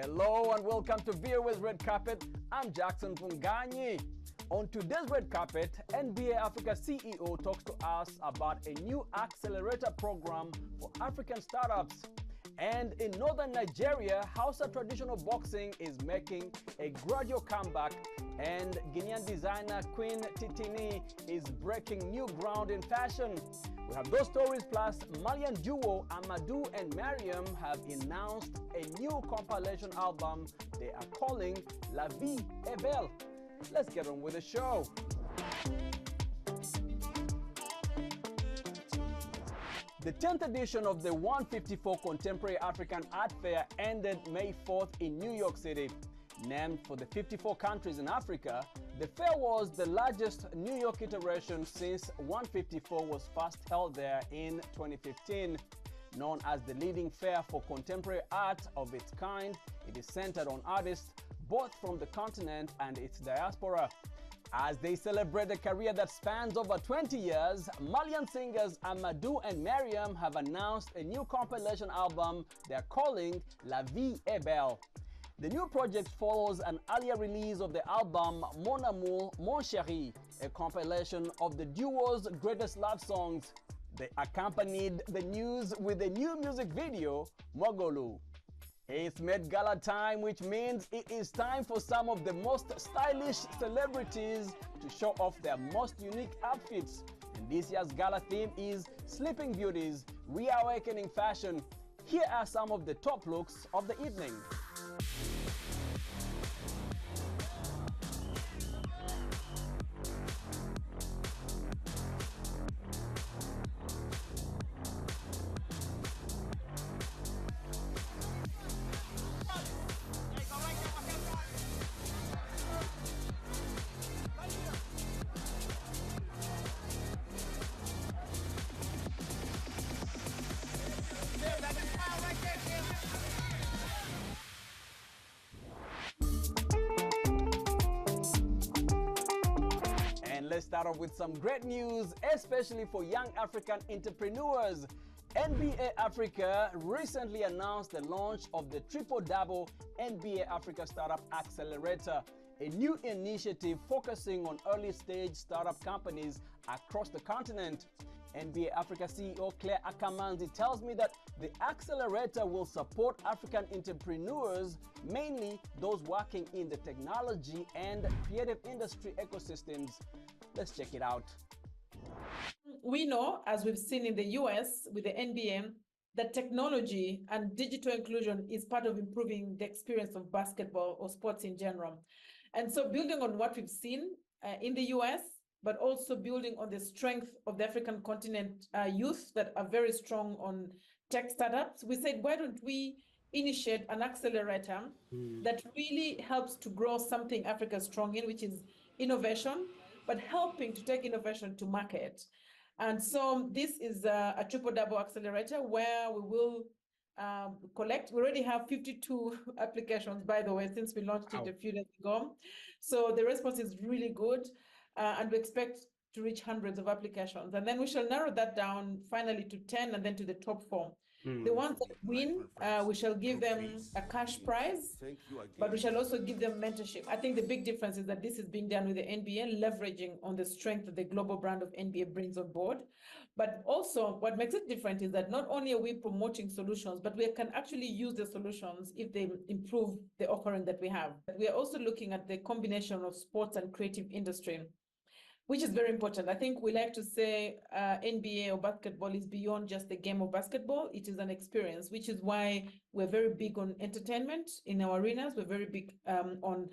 Hello and welcome to VOA's Red Carpet. I'm Jackson Mvunganyi. On today's Red Carpet, NBA Africa CEO talks to us about a new Accelerator program for African startups. And in northern Nigeria, Hausa traditional boxing is making a gradual comeback, and Guinean designer Queen Titini is breaking new ground in fashion. We have those stories, plus Malian duo Amadou and Mariam have announced a new compilation album they are calling La Vie est Belle. Let's get on with the show. The 10th edition of the 154 Contemporary African Art Fair ended May 4th in New York City. Named for the 54 countries in Africa, the fair was the largest New York iteration since 154 was first held there in 2015. Known as the leading fair for contemporary art of its kind, it is centered on artists both from the continent and its diaspora. As they celebrate a career that spans over 20 years, Malian singers Amadou and Mariam have announced a new compilation album they're calling La Vie est Belle. The new project follows an earlier release of the album Mon Amour, Mon Chéri, a compilation of the duo's greatest love songs. They accompanied the news with a new music video, Mogolu. It's Met Gala time, which means it is time for some of the most stylish celebrities to show off their most unique outfits. And this year's gala theme is Sleeping Beauties, Reawakening Fashion. Here are some of the top looks of the evening. Let's start off with some great news, especially for young African entrepreneurs. NBA Africa recently announced the launch of the triple-double NBA Africa Startup Accelerator, a new initiative focusing on early-stage startup companies across the continent. NBA Africa CEO Clare Akamanzi tells me that the accelerator will support African entrepreneurs, mainly those working in the technology and creative industry ecosystems. Let's check it out. We know, as we've seen in the US with the NBA, that technology and digital inclusion is part of improving the experience of basketball or sports in general. And so building on what we've seen in the US, but also building on the strength of the African continent youth that are very strong on tech startups, we said, why don't we initiate an accelerator that really helps to grow something Africa is strong in, which is innovation, but helping to take innovation to market. And so this is a triple-double accelerator where we will collect. We already have 52 applications, by the way, since we launched it a few days ago. So the response is really good, and we expect to reach hundreds of applications. And then we shall narrow that down finally to 10 and then to the top 4. The ones that win, we shall give them a cash prize, but we shall also give them mentorship. I think the big difference is that this is being done with the NBA, leveraging on the strength that the global brand of NBA brings on board. But also what makes it different is that not only are we promoting solutions, but we can actually use the solutions if they improve the offering that we have. We are also looking at the combination of sports and creative industry, which is very important. I think we like to say NBA or basketball is beyond just the game of basketball. It is an experience, which is why we're very big on entertainment in our arenas. We're very big on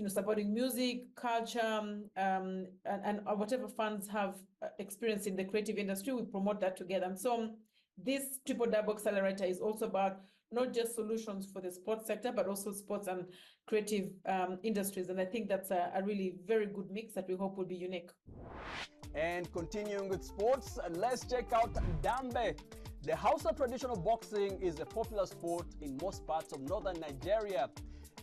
supporting music, culture, and whatever fans have experience in the creative industry, we promote that together. And so this triple-double accelerator is also about not just solutions for the sports sector, but also sports and creative industries. And I think that's a really very good mix that we hope will be unique. And continuing with sports, let's check out Dambe. The Hausa traditional boxing is a popular sport in most parts of northern Nigeria.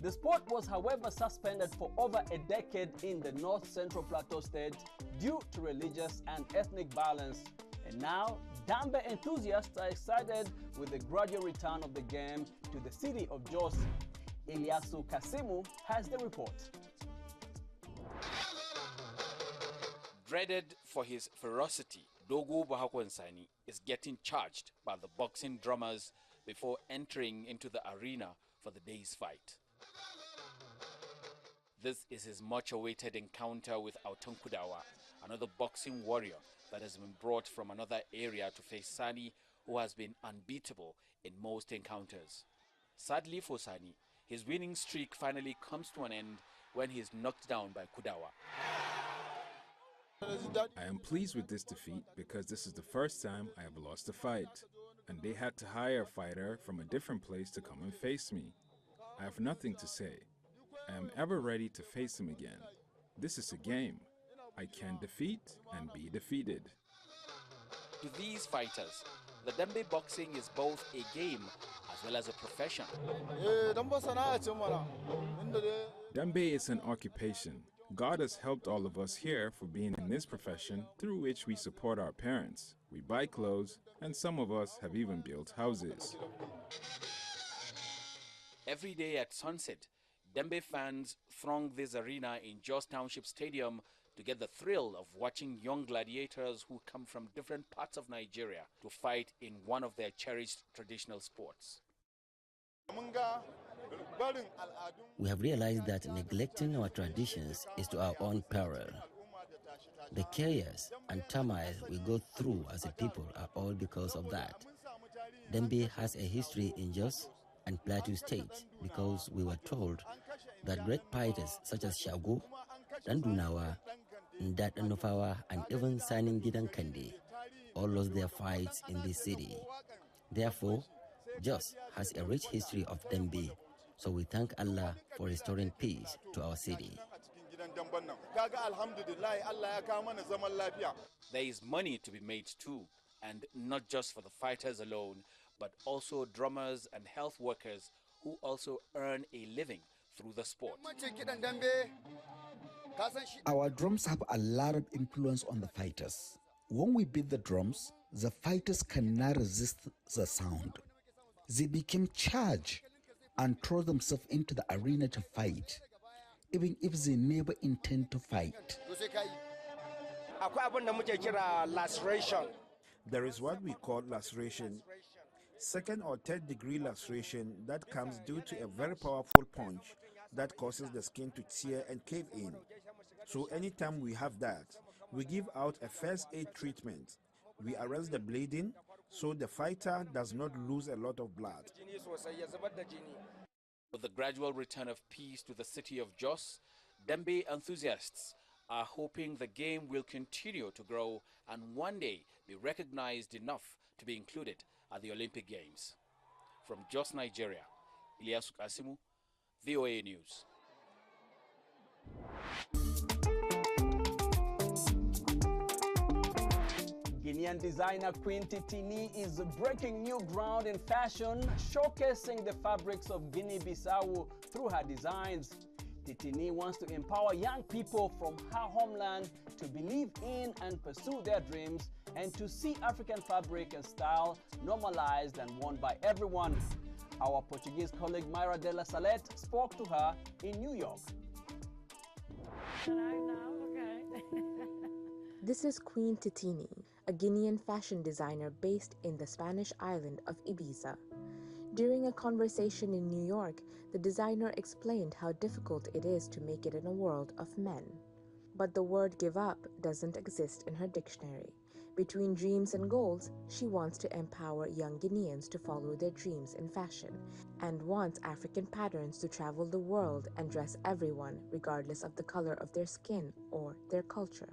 The sport was, however, suspended for over a decade in the North Central Plateau State due to religious and ethnic violence. And now, Dambe enthusiasts are excited with the gradual return of the game to the city of Jos. Ilyasu Kasimu has the report. Dreaded for his ferocity, Dogo Bahakwansani is getting charged by the boxing drummers before entering into the arena for the day's fight. This is his much-awaited encounter with Autankudawa, another boxing warrior that has been brought from another area to face Sani, who has been unbeatable in most encounters. Sadly for Sani, his winning streak finally comes to an end when he is knocked down by Kudawa. I am pleased with this defeat because this is the first time I have lost a fight, and they had to hire a fighter from a different place to come and face me. I have nothing to say. I am ever ready to face him again. This is a game. I can defeat and be defeated. To these fighters, the Dambe boxing is both a game as well as a profession. Dambe is an occupation. God has helped all of us here for being in this profession, through which we support our parents. We buy clothes, and some of us have even built houses. Every day at sunset, Dambe fans throng this arena in Jos Township Stadium to get the thrill of watching young gladiators who come from different parts of Nigeria to fight in one of their cherished traditional sports. We have realized that neglecting our traditions is to our own peril. The chaos and turmoil we go through as a people are all because of that. Dambe has a history in Jos and Plateau State because we were told that great fighters such as Shago, Dandunawa, Ndat Nufawa, and even Sanin Gidan Kandi all lost their fights in this city. Therefore, Jos has a rich history of Dambe, so we thank Allah for restoring peace to our city. There is money to be made too, and not just for the fighters alone, but also drummers and health workers who also earn a living through the sport. Our drums have a lot of influence on the fighters. When we beat the drums, the fighters cannot resist the sound. They become charged and throw themselves into the arena to fight, even if they never intend to fight. There is what we call laceration, second or third degree laceration that comes due to a very powerful punch that causes the skin to tear and cave in. So anytime we have that, we give out a first aid treatment. We arrest the bleeding so the fighter does not lose a lot of blood. With the gradual return of peace to the city of Jos, Dambe enthusiasts are hoping the game will continue to grow and one day be recognized enough to be included at the Olympic Games. From Jos, Nigeria, Ilyasu Kasimu, VOA News. Guinean designer Queen Titini is breaking new ground in fashion, showcasing the fabrics of Guinea-Bissau through her designs. Titini wants to empower young people from her homeland to believe in and pursue their dreams and to see African fabric and style normalized and worn by everyone. Our Portuguese colleague Mayra de la Salette spoke to her in New York. This is Queen Titini, a Guinean fashion designer based in the Spanish island of Ibiza. During a conversation in New York, the designer explained how difficult it is to make it in a world of men. But the word give up doesn't exist in her dictionary. Between dreams and goals, she wants to empower young Guineans to follow their dreams in fashion and wants African patterns to travel the world and dress everyone regardless of the color of their skin or their culture.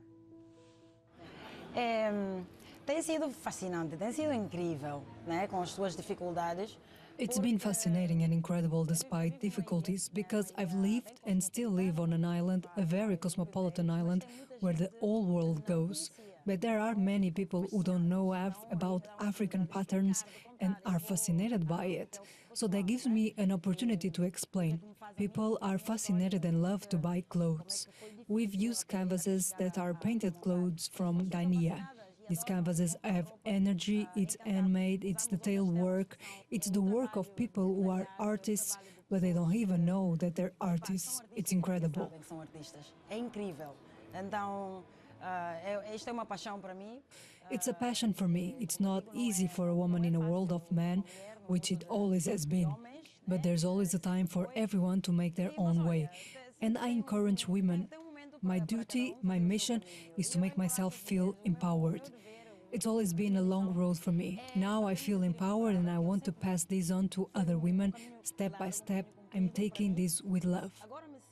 Tem sido fascinante, tem sido incrível, né, com as suas dificuldades. It's been fascinating and incredible despite difficulties because I've lived and still live on an island, a very cosmopolitan island, where the whole world goes. But there are many people who don't know about African patterns and are fascinated by it. So that gives me an opportunity to explain. People are fascinated and love to buy clothes. We've used canvases that are painted clothes from Guinea. These canvases have energy, it's handmade, it's detailed work, it's the work of people who are artists, but they don't even know that they're artists. It's incredible. It's a passion for me. It's not easy for a woman in a world of men, which it always has been. But there's always a time for everyone to make their own way. And I encourage women. My duty, my mission is to make myself feel empowered. It's always been a long road for me. Now I feel empowered and I want to pass this on to other women. Step by step, I'm taking this with love.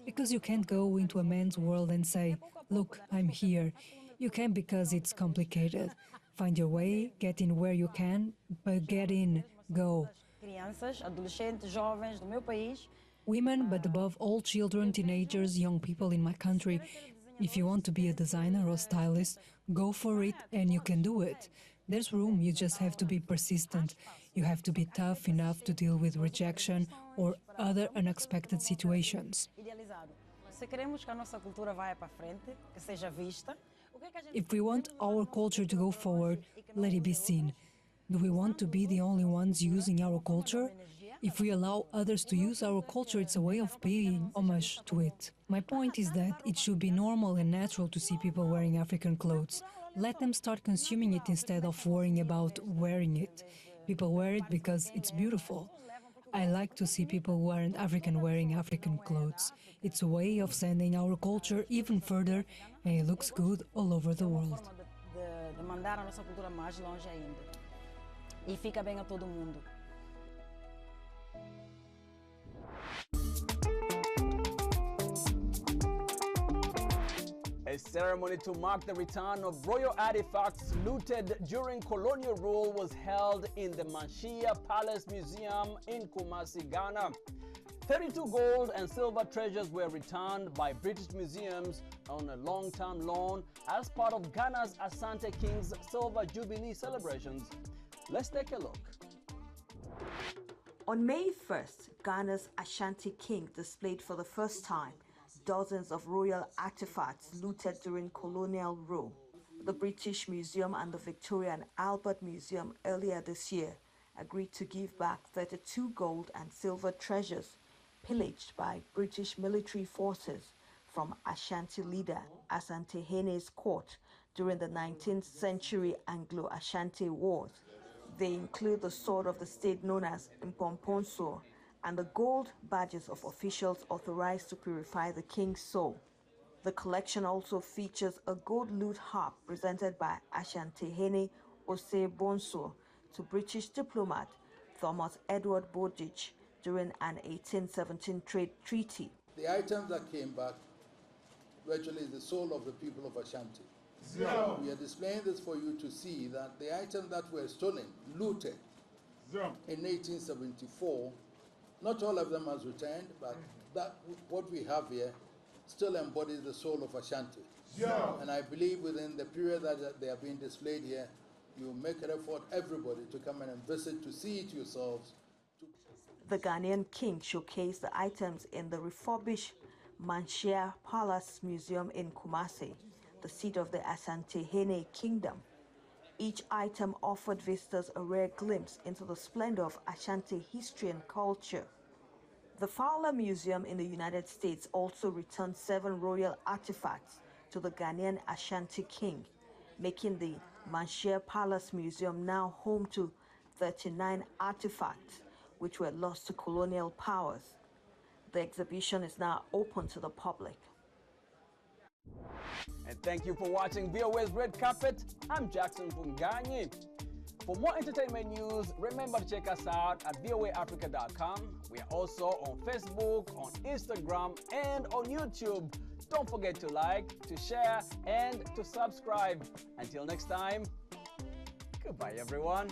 Because you can't go into a man's world and say, look, I'm here. You can because it's complicated. Find your way, get in where you can, but get in, go. Women, but above all children, teenagers, young people in my country. If you want to be a designer or stylist, go for it and you can do it. There's room, you just have to be persistent. You have to be tough enough to deal with rejection or other unexpected situations. If we want our culture to go forward, let it be seen. Do we want to be the only ones using our culture? If we allow others to use our culture, it's a way of paying homage to it. My point is that it should be normal and natural to see people wearing African clothes. Let them start consuming it instead of worrying about wearing it. People wear it because it's beautiful. I like to see people who aren't African wearing African clothes. It's a way of sending our culture even further, and it looks good all over the world. A ceremony to mark the return of royal artifacts looted during colonial rule was held in the Manshia Palace Museum in Kumasi, Ghana. 32 gold and silver treasures were returned by British museums on a long-term loan as part of Ghana's Asante King's Silver Jubilee celebrations. Let's take a look. On May 1st, Ghana's Ashanti King displayed for the first time dozens of royal artifacts looted during colonial rule. The British Museum and the Victoria and Albert Museum earlier this year agreed to give back 32 gold and silver treasures pillaged by British military forces from Ashanti leader Asante Hene's court during the 19th century Anglo-Ashanti Wars. They include the sword of the state known as Mpomponso and the gold badges of officials authorized to purify the king's soul. The collection also features a gold lute harp presented by Ashanti Hene Ose Bonso to British diplomat Thomas Edward Bowditch during an 1817 trade treaty. The items that came back virtually is the soul of the people of Ashanti. Yeah. We are displaying this for you to see that the items that were stolen, looted in 1874, not all of them has returned, but that what we have here still embodies the soul of Ashanti. Yeah. And I believe within the period that they are being displayed here, you make an effort, everybody, to come and visit, to see it yourselves. The Ghanaian king showcased the items in the refurbished Manshia Palace Museum in Kumasi, the seat of the Asante Hene Kingdom. Each item offered visitors a rare glimpse into the splendor of Ashanti history and culture. The Fowler Museum in the United States also returned 7 royal artifacts to the Ghanaian Ashanti king, making the Manshia Palace Museum now home to 39 artifacts which were lost to colonial powers. The exhibition is now open to the public. And thank you for watching VOA's Red Carpet. I'm Jackson Mvunganyi. For more entertainment news, remember to check us out at voaafrica.com. We are also on Facebook, on Instagram, and on YouTube. Don't forget to like, to share, and to subscribe. Until next time, goodbye everyone.